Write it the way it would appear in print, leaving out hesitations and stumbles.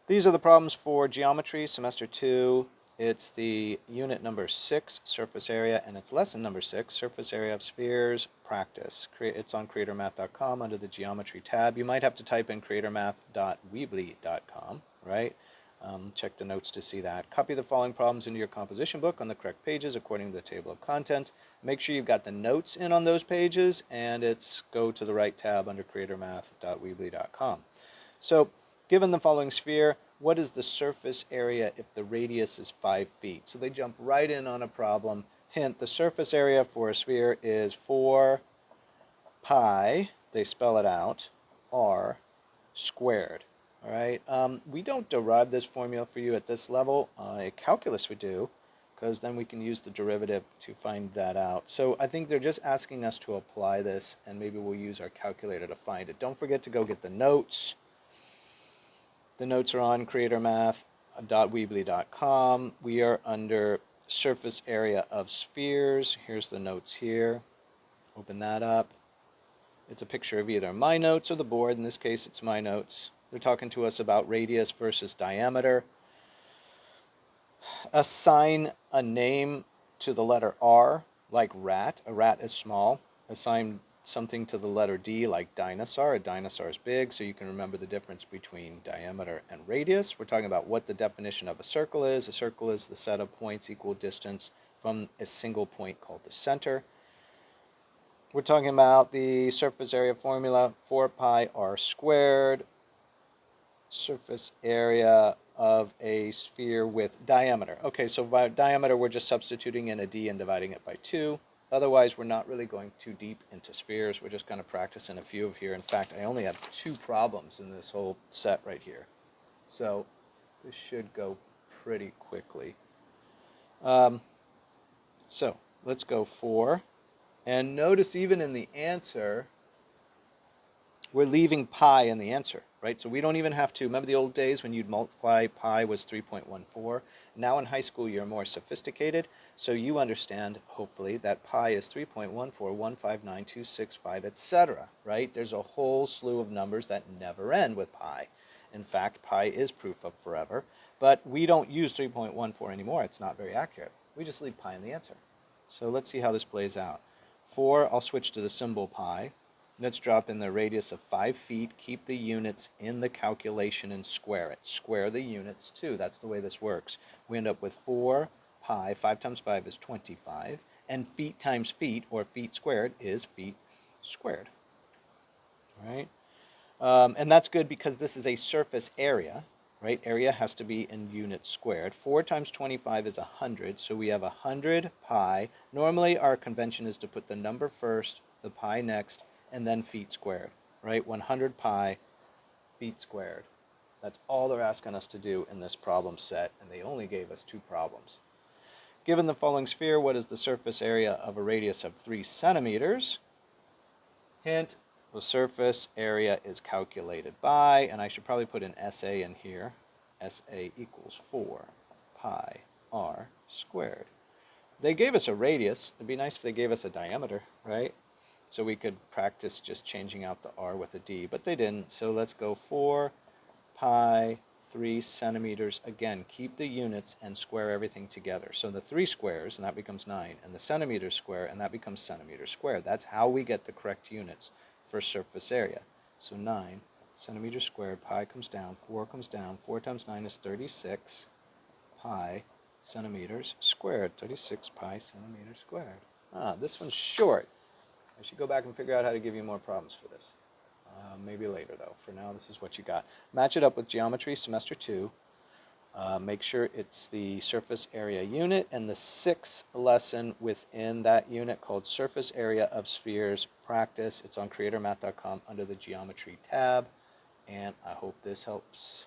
These are the problems for geometry, semester 2. It's the unit number 6, surface area, and it's lesson number 6, surface area of spheres, practice. It's on creatormath.com under the geometry tab. You might have to type in creatormath.weebly.com, right? Check the notes to see that. Copy the following problems into your composition book on the correct pages according to the table of contents. Make sure you've got the notes in on those pages, and it's go to the right tab under creatormath.weebly.com. So, given the following sphere, what is the surface area if the radius is 5 feet? So they jump right in on a problem. Hint, the surface area for a sphere is 4 pi, they spell it out, r squared. All right. We don't derive this formula for you at this level. At calculus we do, because then we can use the derivative to find that out. So I think they're just asking us to apply this, and maybe we'll use our calculator to find it. Don't forget to go get the notes. The notes are on creatormath.weebly.com. We are under surface area of spheres. Here's the notes here. Open that up. It's a picture of either my notes or the board. In this case, it's my notes. They're talking to us about radius versus diameter. Assign a name to the letter R, like rat. A rat is small. Assign something to the letter D, like dinosaur. A dinosaur is big, so you can remember the difference between diameter and radius. We're talking about what the definition of a circle is. A circle is the set of points equal distance from a single point called the center. We're talking about the surface area formula, 4 pi r squared, surface area of a sphere with diameter. Okay, so by diameter, we're just substituting in a d and dividing it by 2. Otherwise, we're not really going too deep into spheres. We're just kind of practicing a few of here. In fact, I only have 2 problems in this whole set right here. So this should go pretty quickly. So let's go 4. And notice even in the answer, we're leaving pi in the answer, right? So we don't even have to, remember the old days when you'd multiply, pi was 3.14. Now in high school, you're more sophisticated, so you understand, hopefully, that pi is 3.14159.265, etc., right? There's a whole slew of numbers that never end with pi. In fact, pi is proof of forever, but we don't use 3.14 anymore. It's not very accurate. We just leave pi in the answer. So let's see how this plays out. 4, I'll switch to the symbol pi. Let's drop in the radius of 5 feet, keep the units in the calculation and square it. Square the units too, that's the way this works. We end up with 4 pi, 5 times 5 is 25, and feet times feet, or feet squared, is feet squared. All right? And that's good because this is a surface area, right? Area has to be in units squared. 4 times 25 is 100, so we have 100 pi. Normally our convention is to put the number first, the pi next, and then feet squared, right? 100 pi feet squared. That's all they're asking us to do in this problem set, and they only gave us 2 problems. Given the following sphere, what is the surface area of a radius of 3 centimeters? Hint, the surface area is calculated by, and I should probably put an SA in here. SA equals 4 pi r squared. They gave us a radius. It'd be nice if they gave us a diameter, right? So we could practice just changing out the r with a d, but they didn't. So let's go 4 pi 3 centimeters. Again, keep the units and square everything together. So the 3 squares, and that becomes 9, and the centimeter square, and that becomes centimeters squared. That's how we get the correct units for surface area. So 9 centimeters squared, pi comes down, 4 comes down, 4 times 9 is 36 pi centimeters squared. 36 pi centimeters squared. This one's short. I should go back and figure out how to give you more problems for this. Maybe later, though. For now, this is what you got. Match it up with geometry, semester 2. Make sure it's the surface area unit and the 6th lesson within that unit called surface area of spheres practice. It's on creatormath.com under the geometry tab. And I hope this helps.